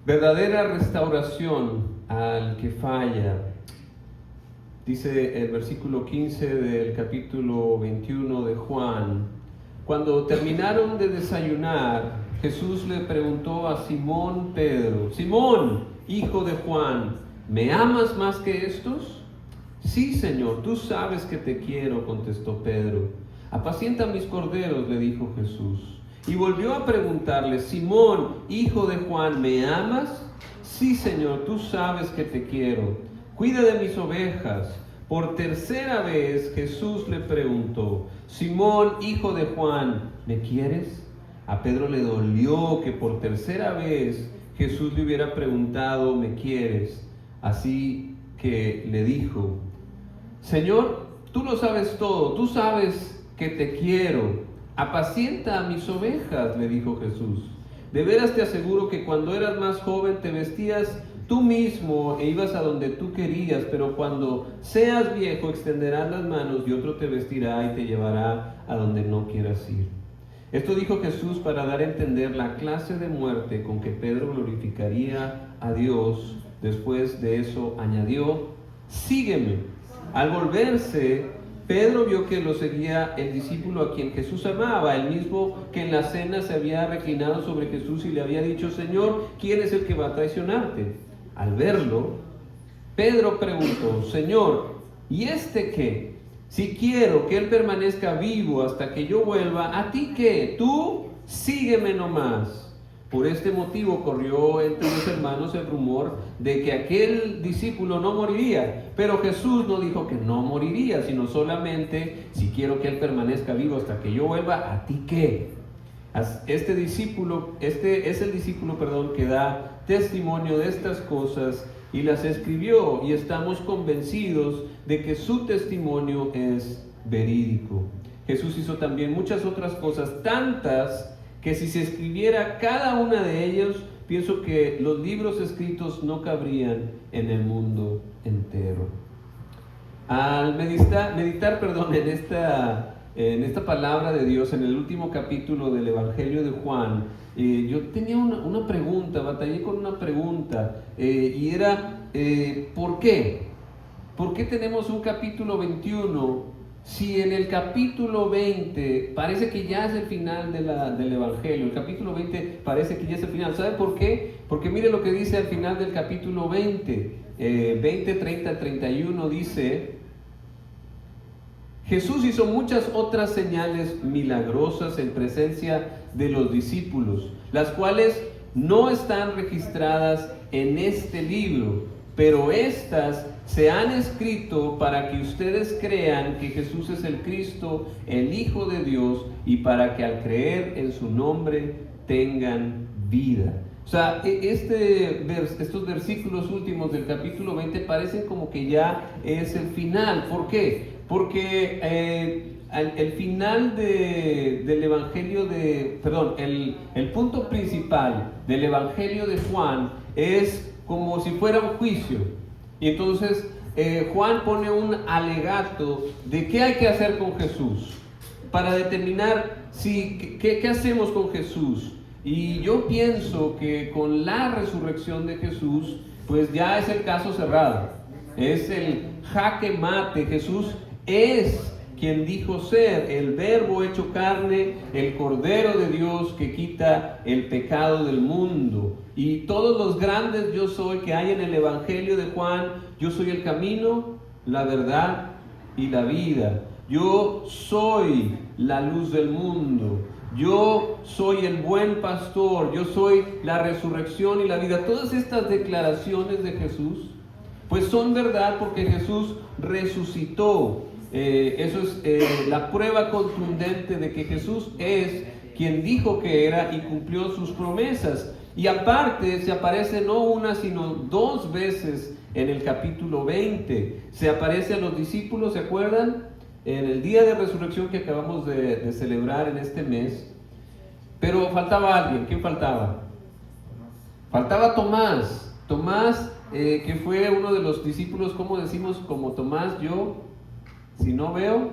Verdadera restauración al que falla. Dice el versículo 15 del capítulo 21 de Juan: cuando terminaron de desayunar, Jesús le preguntó a Simón Pedro: Simón, hijo de Juan, ¿me amas más que estos? Sí, Señor, tú sabes que te quiero, contestó Pedro. Apacienta mis corderos, le dijo Jesús. Y volvió a preguntarle: Simón, hijo de Juan, ¿me amas? Sí, Señor, tú sabes que te quiero. Cuida de mis ovejas. Por tercera vez Jesús le preguntó: Simón, hijo de Juan, ¿me quieres? A Pedro le dolió que por tercera vez Jesús le hubiera preguntado: ¿me quieres? Así que le dijo: Señor, tú lo sabes todo, tú sabes que te quiero. Apacienta a mis ovejas, le dijo Jesús. De veras te aseguro que cuando eras más joven te vestías tú mismo e ibas a donde tú querías, pero cuando seas viejo extenderás las manos y otro te vestirá y te llevará a donde no quieras ir. Esto dijo Jesús para dar a entender la clase de muerte con que Pedro glorificaría a Dios. Después de eso añadió: sígueme. Al volverse, Pedro vio que lo seguía el discípulo a quien Jesús amaba, el mismo que en la cena se había reclinado sobre Jesús y le había dicho: Señor, ¿quién es el que va a traicionarte? Al verlo, Pedro preguntó: Señor, ¿y este qué? Si quiero que él permanezca vivo hasta que yo vuelva, ¿a ti qué? Tú sígueme nomás. Por este motivo corrió entre los hermanos el rumor de que aquel discípulo no moriría. Pero Jesús no dijo que no moriría, sino solamente: si quiero que él permanezca vivo hasta que yo vuelva, ¿a ti qué? Este es el discípulo, que da testimonio de estas cosas y las escribió, y estamos convencidos de que su testimonio es verídico. Jesús hizo también muchas otras cosas, tantas que si se escribiera cada una de ellas, pienso que los libros escritos no cabrían en el mundo entero. Al meditar en esta palabra de Dios, en el último capítulo del Evangelio de Juan, yo tenía una pregunta, batallé con una pregunta, y era: ¿por qué? ¿Por qué tenemos un capítulo 21 si en el capítulo 20 parece que ya es el final del Evangelio? El capítulo 20 parece que ya es el final. ¿Sabe por qué? Porque mire lo que dice al final del capítulo 20, 20, 30, 31, dice: Jesús hizo muchas otras señales milagrosas en presencia de los discípulos, las cuales no están registradas en este libro, pero estas se han escrito para que ustedes crean que Jesús es el Cristo, el Hijo de Dios, y para que al creer en su nombre tengan vida. O sea, estos versículos últimos del capítulo 20 parecen como que ya es el final. ¿Por qué? Porque el final del Evangelio el punto principal del Evangelio de Juan es como si fuera un juicio. Y entonces Juan pone un alegato de qué hay que hacer con Jesús, para determinar qué hacemos con Jesús. Y yo pienso que con la resurrección de Jesús, pues ya es el caso cerrado. Es el jaque mate. Jesús es quien dijo ser, el Verbo hecho carne, el Cordero de Dios que quita el pecado del mundo. Y todos los grandes yo soy que hay en el Evangelio de Juan: yo soy el camino, la verdad y la vida. Yo soy la luz del mundo. Yo soy el buen pastor. Yo soy la resurrección y la vida. Todas estas declaraciones de Jesús, pues son verdad porque Jesús resucitó. Eso es la prueba contundente de que Jesús es quien dijo que era y cumplió sus promesas. Y aparte se aparece no una sino dos veces en el capítulo 20. Se aparece a los discípulos, ¿se acuerdan? En el día de resurrección que acabamos de celebrar en este mes. Pero faltaba alguien. ¿Quién faltaba? Faltaba Tomás. Tomás, que fue uno de los discípulos, ¿cómo decimos? Como Tomás: yo, si no veo,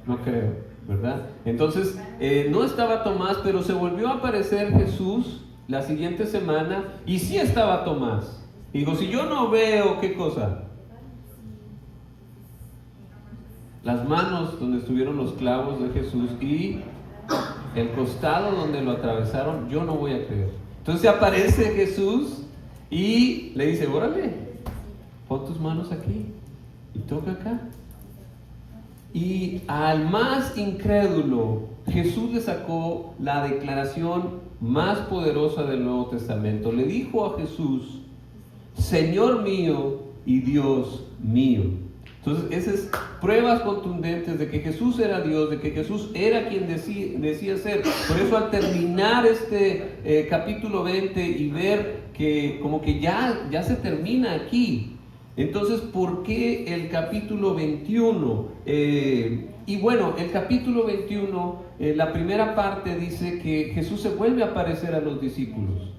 no creo, ¿verdad? Entonces, no estaba Tomás, pero se volvió a aparecer Jesús la siguiente semana y sí estaba Tomás. Y digo, si yo no veo, ¿qué cosa? Las manos donde estuvieron los clavos de Jesús y el costado donde lo atravesaron, yo no voy a creer. Entonces aparece Jesús y le dice, órale, pon tus manos aquí y toca acá. Y al más incrédulo, Jesús le sacó la declaración más poderosa del Nuevo Testamento. Le dijo a Jesús, Señor mío y Dios mío. Entonces, esas pruebas contundentes de que Jesús era Dios, de que Jesús era quien decía ser. Por eso, al terminar este capítulo 20 y ver que como que ya se termina aquí, entonces, ¿por qué el capítulo 21? Y bueno, el capítulo 21, la primera parte dice que Jesús se vuelve a aparecer a los discípulos.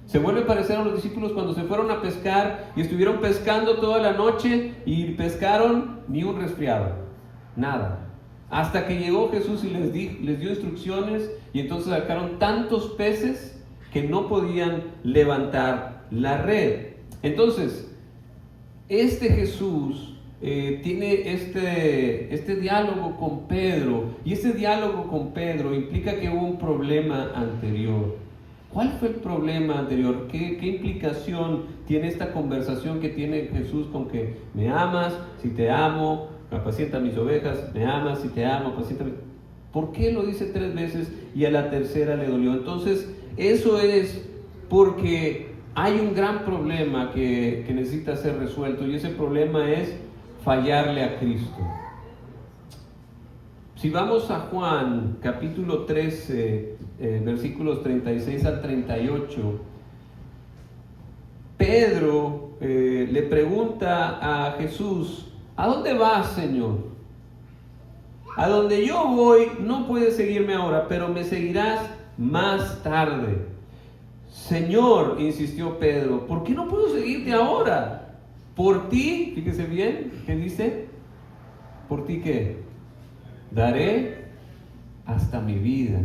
Se vuelve a aparecer a los discípulos cuando se fueron a pescar y estuvieron pescando toda la noche y pescaron ni un resfriado, nada. Hasta que llegó Jesús y les dio instrucciones y entonces sacaron tantos peces que no podían levantar la red. Entonces, este Jesús tiene este diálogo con Pedro, y este diálogo con Pedro implica que hubo un problema anterior. ¿Cuál fue el problema anterior? ¿Qué implicación tiene esta conversación que tiene Jesús con que me amas, si te amo, apacienta mis ovejas, me amas, si te amo, apacienta mis... ¿Por qué lo dice 3 veces y a la tercera le dolió? Entonces, eso es porque hay un gran problema que necesita ser resuelto, y ese problema es fallarle a Cristo. Si vamos a Juan capítulo 13, versículos 36 al 38, Pedro le pregunta a Jesús, ¿a dónde vas, Señor? A donde yo voy no puedes seguirme ahora, pero me seguirás más tarde. Señor, insistió Pedro, ¿por qué no puedo seguirte ahora? Por ti, fíjese bien, ¿qué dice? ¿Por ti qué? Daré hasta mi vida.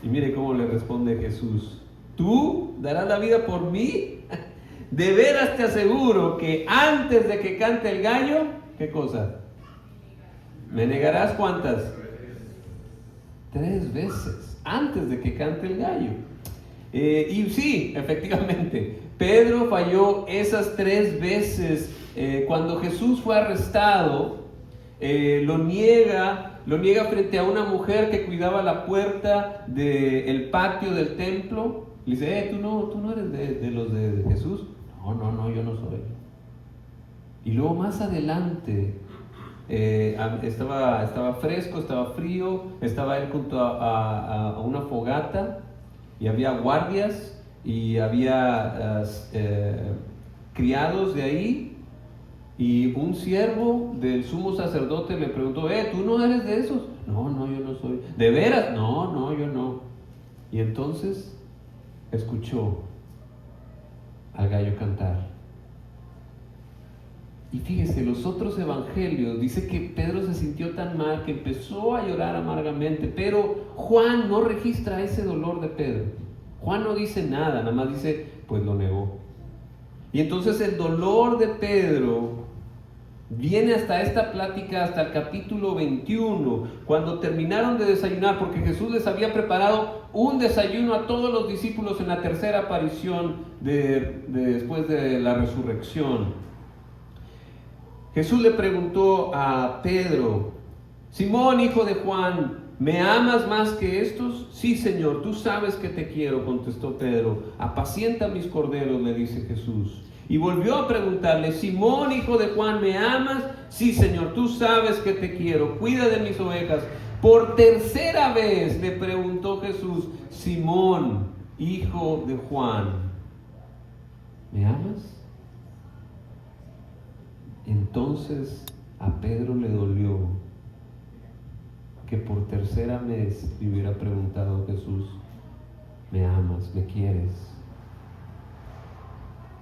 Y mire cómo le responde Jesús, ¿tú darás la vida por mí? De veras te aseguro que antes de que cante el gallo, ¿qué cosa? ¿Me negarás cuántas? 3 veces, antes de que cante el gallo. Y sí, efectivamente, Pedro falló esas 3 veces. Cuando Jesús fue arrestado, lo niega frente a una mujer que cuidaba la puerta del patio del templo. Le dice, ¿tú no eres de los de Jesús? No, yo no soy. Y luego más adelante, estaba fresco, estaba frío, estaba él junto a una fogata, y había guardias y había criados de ahí. Y un siervo del sumo sacerdote le preguntó, ¿tú no eres de esos? No, yo no soy. ¿De veras? No, yo no. Y entonces escuchó al gallo cantar. Y fíjese, los otros evangelios dice que Pedro se sintió tan mal que empezó a llorar amargamente, pero Juan no registra ese dolor de Pedro. Juan no dice nada, nada más dice, pues lo negó. Y entonces el dolor de Pedro viene hasta esta plática, hasta el capítulo 21, cuando terminaron de desayunar, porque Jesús les había preparado un desayuno a todos los discípulos en la tercera aparición después de la resurrección. Jesús le preguntó a Pedro, Simón, hijo de Juan, ¿me amas más que estos? Sí, Señor, tú sabes que te quiero, contestó Pedro. Apacienta mis corderos, le dice Jesús. Y volvió a preguntarle, Simón, hijo de Juan, ¿me amas? Sí, Señor, tú sabes que te quiero, cuida de mis ovejas. Por tercera vez le preguntó Jesús, Simón, hijo de Juan, ¿me amas? Entonces a Pedro le dolió que por tercera vez le hubiera preguntado a Jesús, ¿me amas? ¿Me quieres?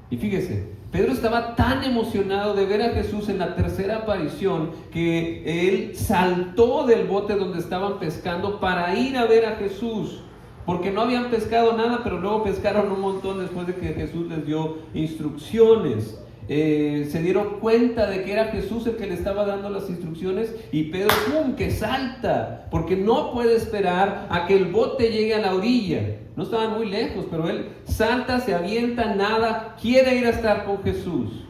Y fíjese, Pedro estaba tan emocionado de ver a Jesús en la tercera aparición que él saltó del bote donde estaban pescando para ir a ver a Jesús, porque no habían pescado nada, pero luego pescaron un montón después de que Jesús les dio instrucciones. Se dieron cuenta de que era Jesús el que le estaba dando las instrucciones, y Pedro, ¡pum!, que salta, porque no puede esperar a que el bote llegue a la orilla. No estaban muy lejos, pero él salta, se avienta, nada, quiere ir a estar con Jesús.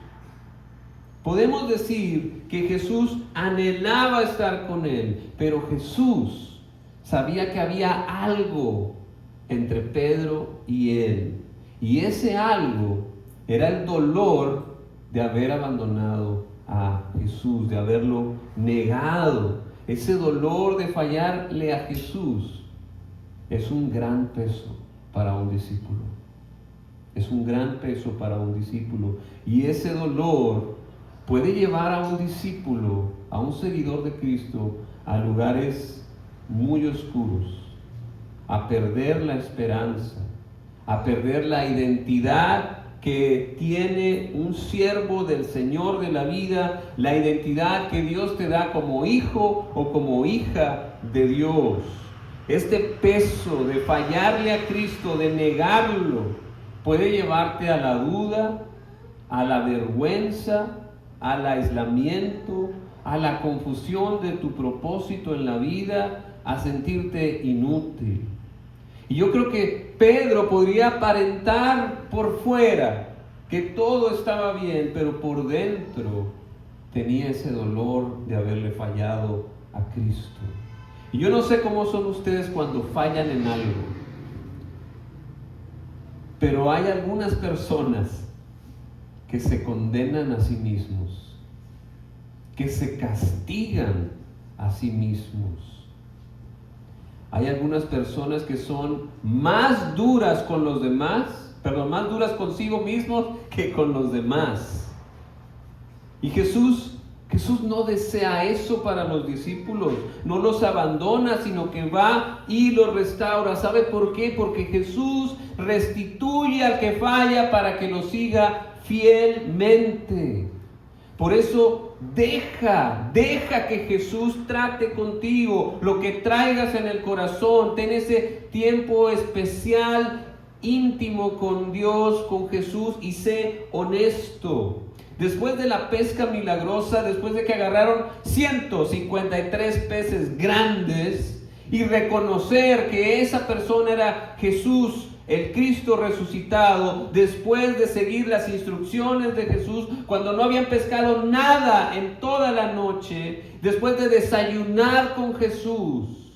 Podemos decir que Jesús anhelaba estar con él, pero Jesús sabía que había algo entre Pedro y él, y ese algo era el dolor de haber abandonado a Jesús, de haberlo negado. Ese dolor de fallarle a Jesús es un gran peso para un discípulo. Es un gran peso para un discípulo. Y ese dolor puede llevar a un discípulo, a un seguidor de Cristo, a lugares muy oscuros, a perder la esperanza, a perder la identidad que tiene un siervo del Señor de la vida, la identidad que Dios te da como hijo o como hija de Dios. Este peso de fallarle a Cristo, de negarlo, puede llevarte a la duda, a la vergüenza, al aislamiento, a la confusión de tu propósito en la vida, a sentirte inútil. Y yo creo que Pedro podría aparentar por fuera que todo estaba bien, pero por dentro tenía ese dolor de haberle fallado a Cristo. Y yo no sé cómo son ustedes cuando fallan en algo, pero hay algunas personas que se condenan a sí mismos, que se castigan a sí mismos. Hay algunas personas que son más duras con los demás, más duras consigo mismos que con los demás. Y Jesús no desea eso para los discípulos. No los abandona, sino que va y los restaura. ¿Sabe por qué? Porque Jesús restituye al que falla para que lo siga fielmente. Por eso deja que Jesús trate contigo lo que traigas en el corazón. Ten ese tiempo especial, íntimo con Dios, con Jesús, y sé honesto. Después de la pesca milagrosa, después de que agarraron 153 peces grandes, y reconocer que esa persona era Jesús, el Cristo resucitado, después de seguir las instrucciones de Jesús, cuando no habían pescado nada en toda la noche, después de desayunar con Jesús,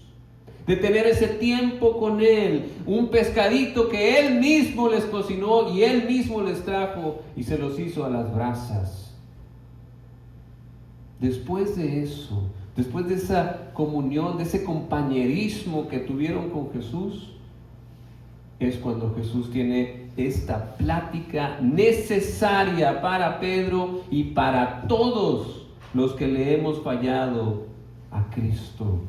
de tener ese tiempo con Él, un pescadito que Él mismo les cocinó y Él mismo les trajo y se los hizo a las brasas. Después de eso, después de esa comunión, de ese compañerismo que tuvieron con Jesús, es cuando Jesús tiene esta plática necesaria para Pedro y para todos los que le hemos fallado a Cristo.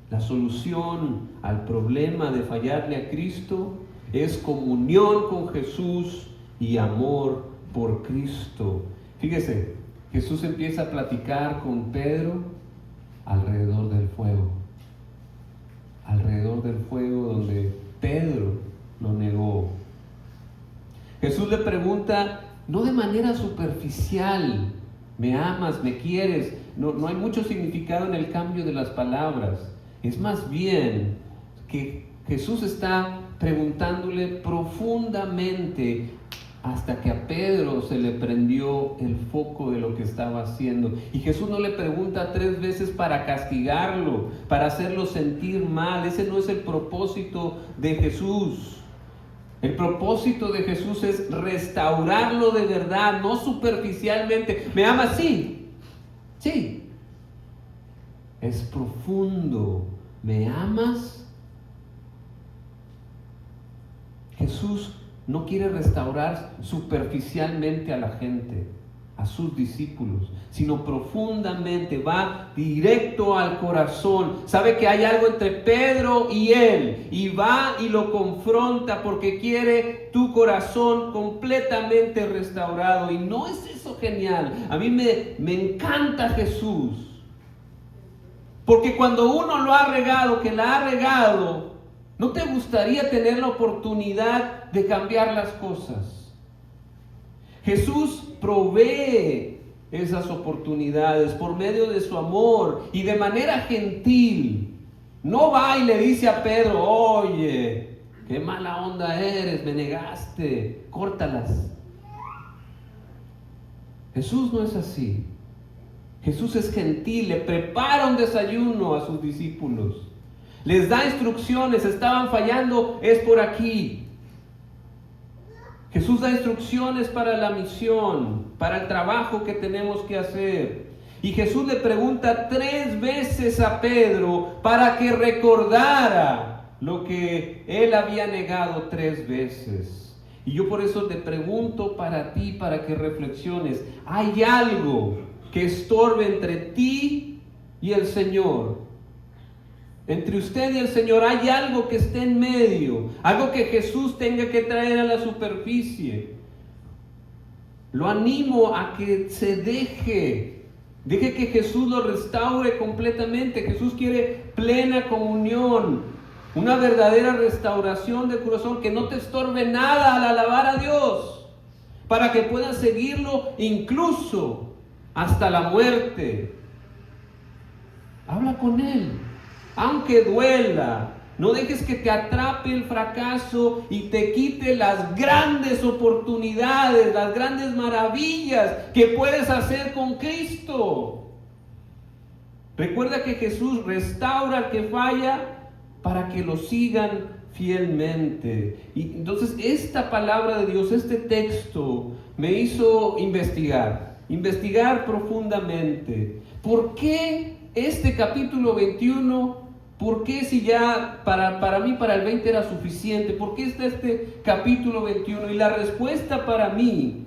La solución al problema de fallarle a Cristo es comunión con Jesús y amor por Cristo. Fíjese, Jesús empieza a platicar con Pedro alrededor del fuego. Alrededor del fuego donde Pedro lo negó. Jesús le pregunta, no de manera superficial, ¿me amas? ¿Me quieres? No hay mucho significado en el cambio de las palabras. Es más bien que Jesús está preguntándole profundamente, hasta que a Pedro se le prendió el foco de lo que estaba haciendo. Y Jesús no le pregunta 3 veces para castigarlo, para hacerlo sentir mal. Ese no es el propósito de Jesús. El propósito de Jesús es restaurarlo de verdad, no superficialmente. ¿Me amas? Sí. Sí. Es profundo. ¿Me amas? Jesús no quiere restaurar superficialmente a la gente, a sus discípulos, sino profundamente, va directo al corazón. Sabe que hay algo entre Pedro y él, y va y lo confronta porque quiere tu corazón completamente restaurado. ¿Y no es eso genial? A mí me encanta Jesús, porque cuando uno lo ha regado, que la ha regado, ¿No te gustaría tener la oportunidad de cambiar las cosas? Jesús provee esas oportunidades por medio de su amor y de manera gentil. No va y le dice a Pedro: oye, qué mala onda eres, me negaste, córtalas. Jesús no es así. Jesús es gentil, le prepara un desayuno a sus discípulos. Les da instrucciones, estaban fallando, es por aquí. Jesús da instrucciones para la misión, para el trabajo que tenemos que hacer. Y Jesús le pregunta 3 veces a Pedro para que recordara lo que él había negado 3 veces. Y yo por eso te pregunto para ti, para que reflexiones. ¿Hay algo que estorbe entre ti y el Señor? Entre usted y el Señor hay algo que esté en medio, algo que Jesús tenga que traer a la superficie. Lo animo a que se deje que Jesús lo restaure completamente. Jesús quiere plena comunión, una verdadera restauración de corazón, que no te estorbe nada al alabar a Dios, para que puedas seguirlo incluso hasta la muerte. Habla con Él. Aunque duela, no dejes que te atrape el fracaso y te quite las grandes oportunidades, las grandes maravillas que puedes hacer con Cristo. Recuerda que Jesús restaura al que falla para que lo sigan fielmente. Y entonces esta palabra de Dios, este texto, me hizo investigar profundamente. ¿Por qué este capítulo 21? ¿Por qué, si ya para mí para el 20 era suficiente? ¿Por qué está este capítulo 21? Y la respuesta para mí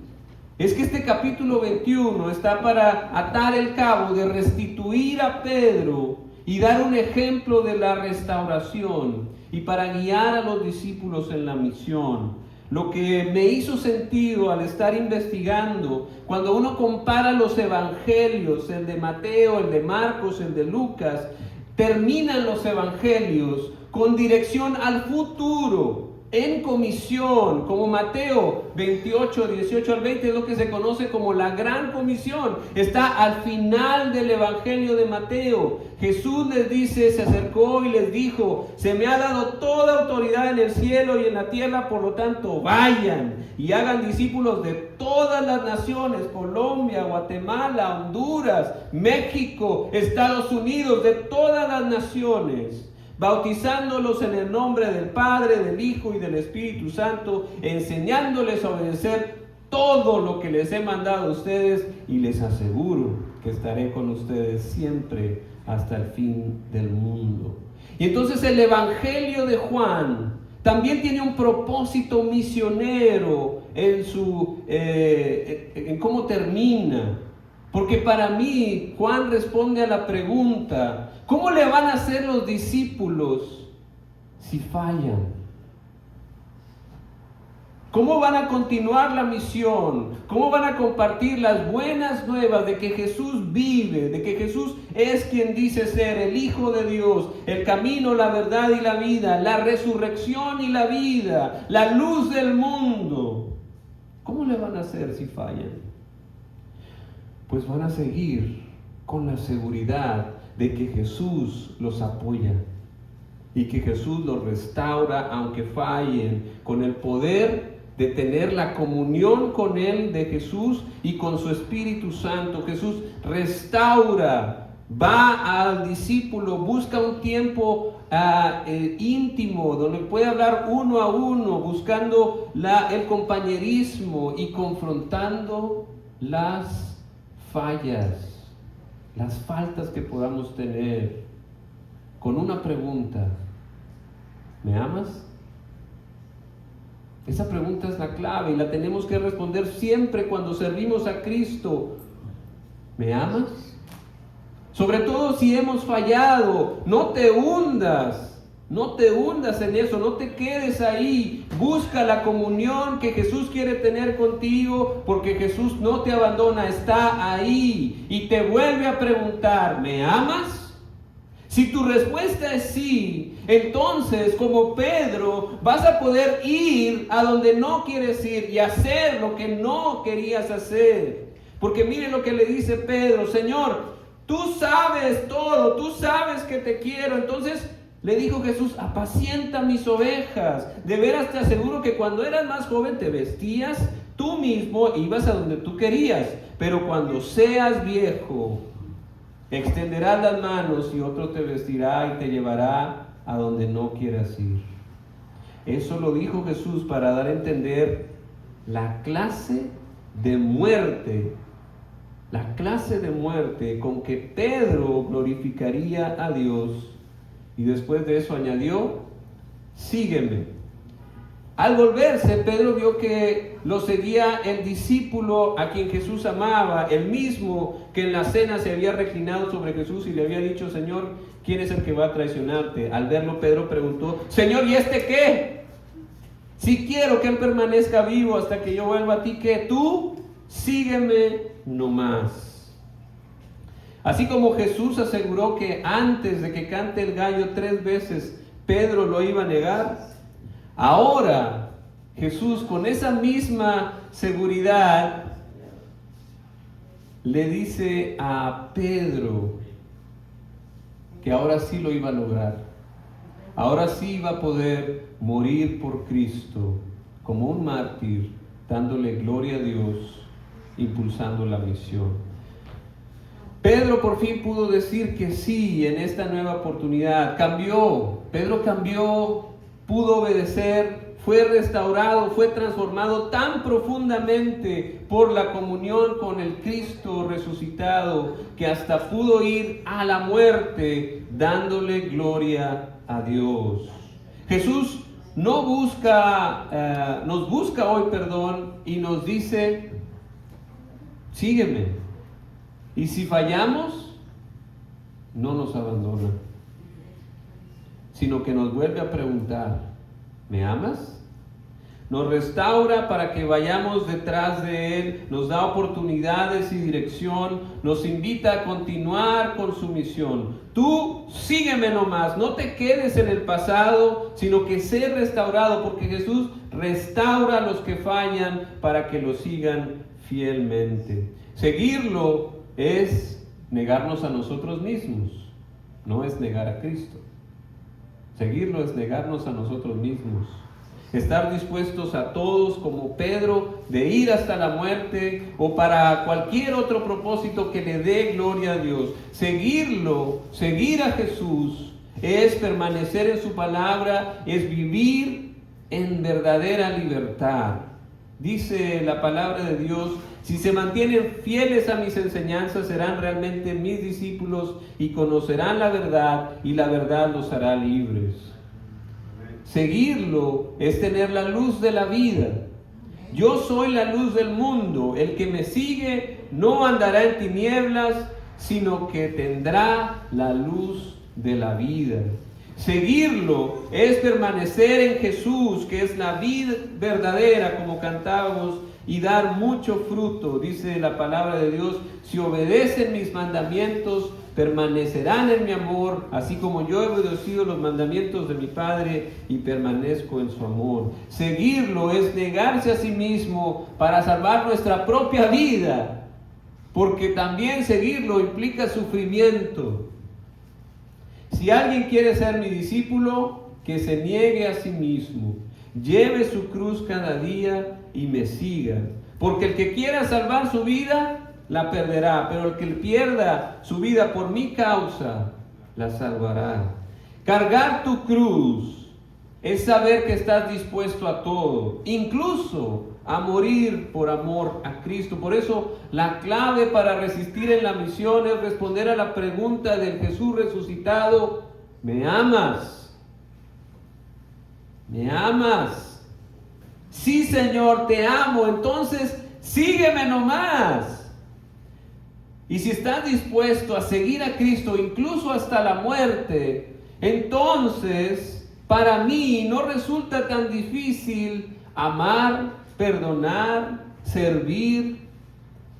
es que este capítulo 21 está para atar el cabo de restituir a Pedro y dar un ejemplo de la restauración, y para guiar a los discípulos en la misión. Lo que me hizo sentido al estar investigando, cuando uno compara los evangelios, el de Mateo, el de Marcos, el de Lucas, terminan los evangelios con dirección al futuro, en comisión, como Mateo 28, 18 al 20, es lo que se conoce como la gran comisión. Está al final del evangelio de Mateo. Jesús les dice, se acercó y les dijo: se me ha dado toda autoridad en el cielo y en la tierra, por lo tanto vayan y hagan discípulos de todas las naciones: Colombia, Guatemala, Honduras, México, Estados Unidos, de todas las naciones, bautizándolos en el nombre del Padre, del Hijo y del Espíritu Santo, enseñándoles a obedecer todo lo que les he mandado a ustedes, y les aseguro que estaré con ustedes siempre hasta el fin del mundo. Y entonces el Evangelio de Juan también tiene un propósito misionero en cómo termina. Porque para mí Juan responde a la pregunta: ¿cómo le van a hacer los discípulos si fallan? ¿Cómo van a continuar la misión? ¿Cómo van a compartir las buenas nuevas de que Jesús vive, de que Jesús es quien dice ser el Hijo de Dios, el camino, la verdad y la vida, la resurrección y la vida, la luz del mundo? ¿Cómo le van a hacer si fallan? Pues van a seguir con la seguridad de que Jesús los apoya y que Jesús los restaura aunque fallen, con el poder de tener la comunión con Él, de Jesús y con su Espíritu Santo. Jesús restaura, va al discípulo, busca un tiempo íntimo donde puede hablar uno a uno, buscando el compañerismo y confrontando las fallas, las faltas que podamos tener, con una pregunta: ¿me amas? Esa pregunta es la clave y la tenemos que responder siempre cuando servimos a Cristo. ¿Me amas? Sobre todo si hemos fallado, no te hundas en eso, no te quedes ahí. Busca la comunión que Jesús quiere tener contigo, porque Jesús no te abandona, está ahí y te vuelve a preguntar: ¿me amas? Si tu respuesta es sí, entonces como Pedro vas a poder ir a donde no quieres ir y hacer lo que no querías hacer. Porque mire lo que le dice Pedro: Señor, tú sabes todo, tú sabes que te quiero. Entonces le dijo Jesús: apacienta mis ovejas. De veras te aseguro que cuando eras más joven te vestías tú mismo e ibas a donde tú querías. Pero cuando seas viejo, extenderás las manos y otro te vestirá y te llevará a donde no quieras ir. Eso lo dijo Jesús para dar a entender la clase de muerte con que Pedro glorificaría a Dios. Y después de eso añadió: sígueme. Al volverse, Pedro vio que lo seguía el discípulo a quien Jesús amaba, el mismo que en la cena se había reclinado sobre Jesús y le había dicho: Señor, ¿quién es el que va a traicionarte? Al verlo, Pedro preguntó: Señor, ¿y este qué? Si quiero que él permanezca vivo hasta que yo vuelva a ti, ¿qué? Tú sígueme nomás. Así como Jesús aseguró que antes de que cante el gallo 3 veces Pedro lo iba a negar, ahora Jesús, con esa misma seguridad, le dice a Pedro que ahora sí lo iba a lograr. Ahora sí iba a poder morir por Cristo como un mártir, dándole gloria a Dios, impulsando la misión. Pedro por fin pudo decir que sí en esta nueva oportunidad. Pedro cambió, pudo obedecer, fue restaurado, fue transformado tan profundamente por la comunión con el Cristo resucitado, que hasta pudo ir a la muerte dándole gloria a Dios. Jesús nos busca hoy, y nos dice: sígueme. Y si fallamos, no nos abandona, sino que nos vuelve a preguntar: ¿me amas? Nos restaura para que vayamos detrás de Él, nos da oportunidades y dirección, nos invita a continuar con su misión. Tú sígueme nomás, no te quedes en el pasado, sino que sé restaurado, porque Jesús restaura a los que fallan para que lo sigan fielmente. Seguirlo es negarnos a nosotros mismos, no es negar a Cristo. Seguirlo es negarnos a nosotros mismos. Estar dispuestos a todos, como Pedro, de ir hasta la muerte o para cualquier otro propósito que le dé gloria a Dios. Seguir a Jesús es permanecer en su palabra, es vivir en verdadera libertad. Dice la palabra de Dios: si se mantienen fieles a mis enseñanzas, serán realmente mis discípulos y conocerán la verdad, y la verdad los hará libres. Seguirlo es tener la luz de la vida. Yo soy la luz del mundo. El que me sigue no andará en tinieblas, sino que tendrá la luz de la vida. Seguirlo es permanecer en Jesús, que es la vida verdadera, como cantábamos, y dar mucho fruto. Dice la palabra de Dios: si obedecen mis mandamientos, permanecerán en mi amor, así como yo he obedecido los mandamientos de mi Padre y permanezco en su amor. Seguirlo es negarse a sí mismo para salvar nuestra propia vida, porque también seguirlo implica sufrimiento. Si alguien quiere ser mi discípulo, que se niegue a sí mismo, lleve su cruz cada día y me siga. Porque el que quiera salvar su vida, la perderá, pero el que pierda su vida por mi causa, la salvará. Cargar tu cruz es saber que estás dispuesto a todo, incluso a morir por amor a Cristo. Por eso la clave para resistir en la misión es responder a la pregunta del Jesús resucitado: ¿me amas? ¿Me amas? Sí, Señor, te amo. Entonces sígueme nomás. Y si estás dispuesto a seguir a Cristo incluso hasta la muerte, entonces para mí no resulta tan difícil amar, perdonar, servir.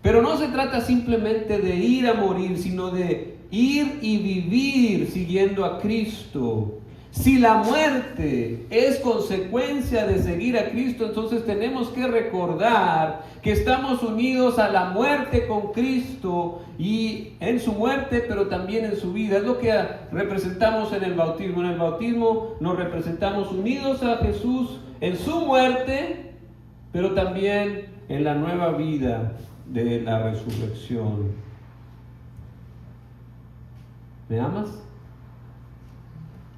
Pero no se trata simplemente de ir a morir, sino de ir y vivir siguiendo a Cristo. Si la muerte es consecuencia de seguir a Cristo, entonces tenemos que recordar que estamos unidos a la muerte con Cristo y en su muerte, pero también en su vida. Es lo que representamos en el bautismo. En el bautismo nos representamos unidos a Jesús en su muerte, pero también en la nueva vida de la resurrección. ¿Me amas?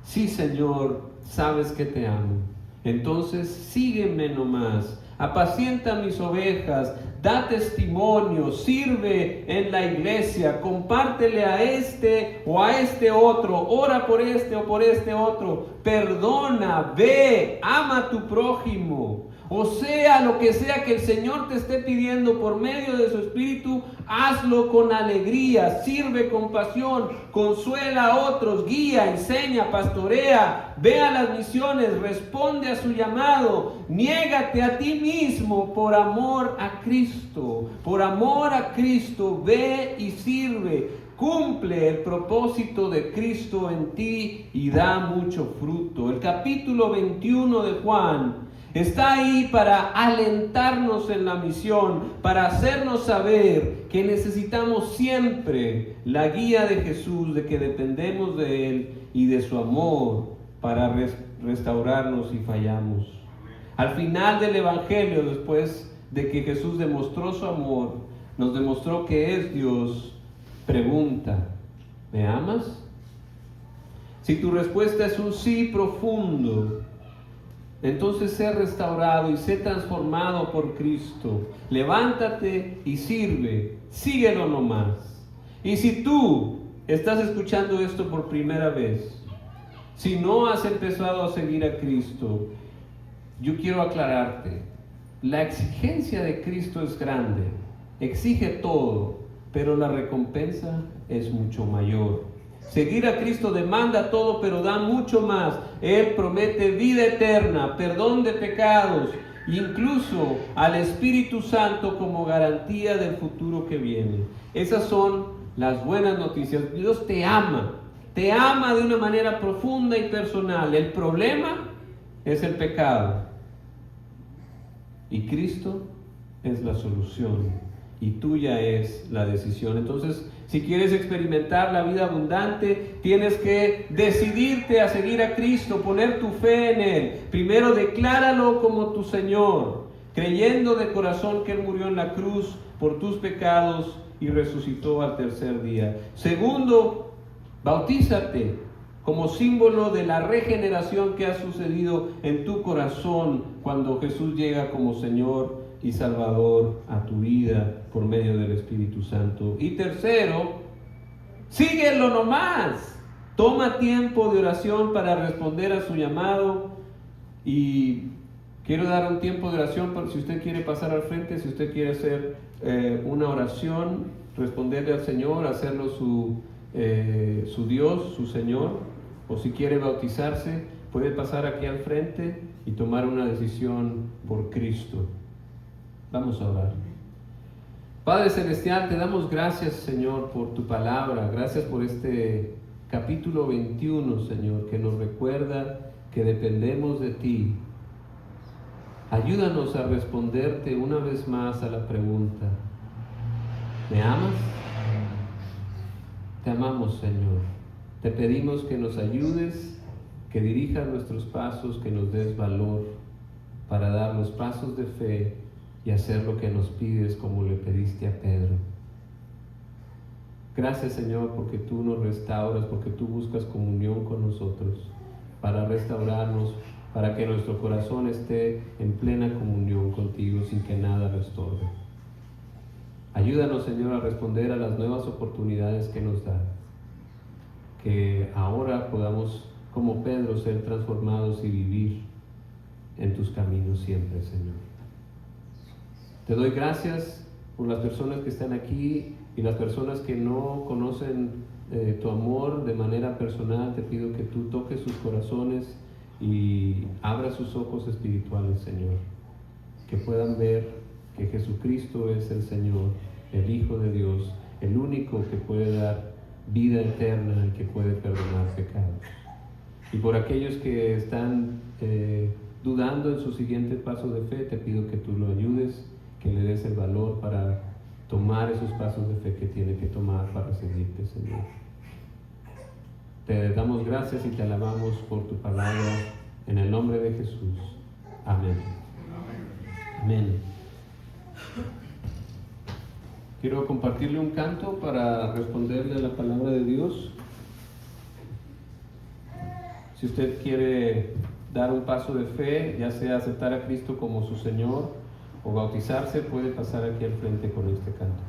Sí, Señor, sabes que te amo. Entonces sígueme nomás, apacienta mis ovejas, da testimonio, sirve en la iglesia, compártele a este o a este otro, ora por este o por este otro, perdona, ve, ama a tu prójimo. O sea, lo que sea que el Señor te esté pidiendo por medio de su Espíritu, hazlo con alegría, sirve con pasión, consuela a otros, guía, enseña, pastorea, ve a las misiones, responde a su llamado, niégate a ti mismo por amor a Cristo. Por amor a Cristo, ve y sirve. Cumple el propósito de Cristo en ti y da mucho fruto. El capítulo 21 de Juan está ahí para alentarnos en la misión, para hacernos saber que necesitamos siempre la guía de Jesús, de que dependemos de Él y de su amor para restaurarnos si fallamos. Al final del Evangelio, después de que Jesús demostró su amor, nos demostró que es Dios, pregunta, ¿me amas? Si tu respuesta es un sí profundo, entonces sé restaurado y sé transformado por Cristo. Levántate y sirve, síguelo nomás. Y si tú estás escuchando esto por primera vez, si no has empezado a seguir a Cristo, yo quiero aclararte, la exigencia de Cristo es grande, exige todo, pero la recompensa es mucho mayor. Seguir a Cristo demanda todo, pero da mucho más. Él promete vida eterna, perdón de pecados, incluso al Espíritu Santo como garantía del futuro que viene. Esas son las buenas noticias. Dios te ama de una manera profunda y personal. El problema es el pecado. Y Cristo es la solución. Y tuya es la decisión. Entonces, si quieres experimentar la vida abundante, tienes que decidirte a seguir a Cristo, poner tu fe en Él. Primero, decláralo como tu Señor, creyendo de corazón que Él murió en la cruz por tus pecados y resucitó al tercer día. Segundo, bautízate como símbolo de la regeneración que ha sucedido en tu corazón cuando Jesús llega como Señor y Salvador a tu vida por medio del Espíritu Santo. Y tercero, síguelo nomás. Toma tiempo de oración para responder a su llamado. Y quiero dar un tiempo de oración por si usted quiere pasar al frente, si usted quiere hacer una oración, responderle al Señor, hacerlo su Dios, su Señor, o si quiere bautizarse, puede pasar aquí al frente y tomar una decisión por Cristo. Vamos a orar. Padre Celestial, te damos gracias, Señor, por tu palabra. Gracias por este capítulo 21, Señor, que nos recuerda que dependemos de ti. Ayúdanos a responderte una vez más a la pregunta: ¿me amas? Te amamos, Señor. Te pedimos que nos ayudes, que dirijas nuestros pasos, que nos des valor para dar los pasos de fe y hacer lo que nos pides como le pediste a Pedro. Gracias, Señor, porque tú nos restauras, porque tú buscas comunión con nosotros para restaurarnos, para que nuestro corazón esté en plena comunión contigo sin que nada lo estorbe. Ayúdanos, Señor, a responder a las nuevas oportunidades que nos da, que ahora podamos, como Pedro, ser transformados y vivir en tus caminos siempre, Señor. Te doy gracias por las personas que están aquí y las personas que no conocen tu amor de manera personal. Te pido que tú toques sus corazones y abras sus ojos espirituales, Señor, que puedan ver que Jesucristo es el Señor, el Hijo de Dios, el único que puede dar vida eterna y que puede perdonar pecados. Y por aquellos que están dudando en su siguiente paso de fe, te pido que tú lo ayudes, que le des el valor para tomar esos pasos de fe que tiene que tomar para seguirte, Señor. Te damos gracias y te alabamos por tu palabra, en el nombre de Jesús. Amén. Amén. Quiero compartirle un canto para responderle a la palabra de Dios. Si usted quiere dar un paso de fe, ya sea aceptar a Cristo como su Señor o bautizarse, puede pasar aquí al frente con este canto.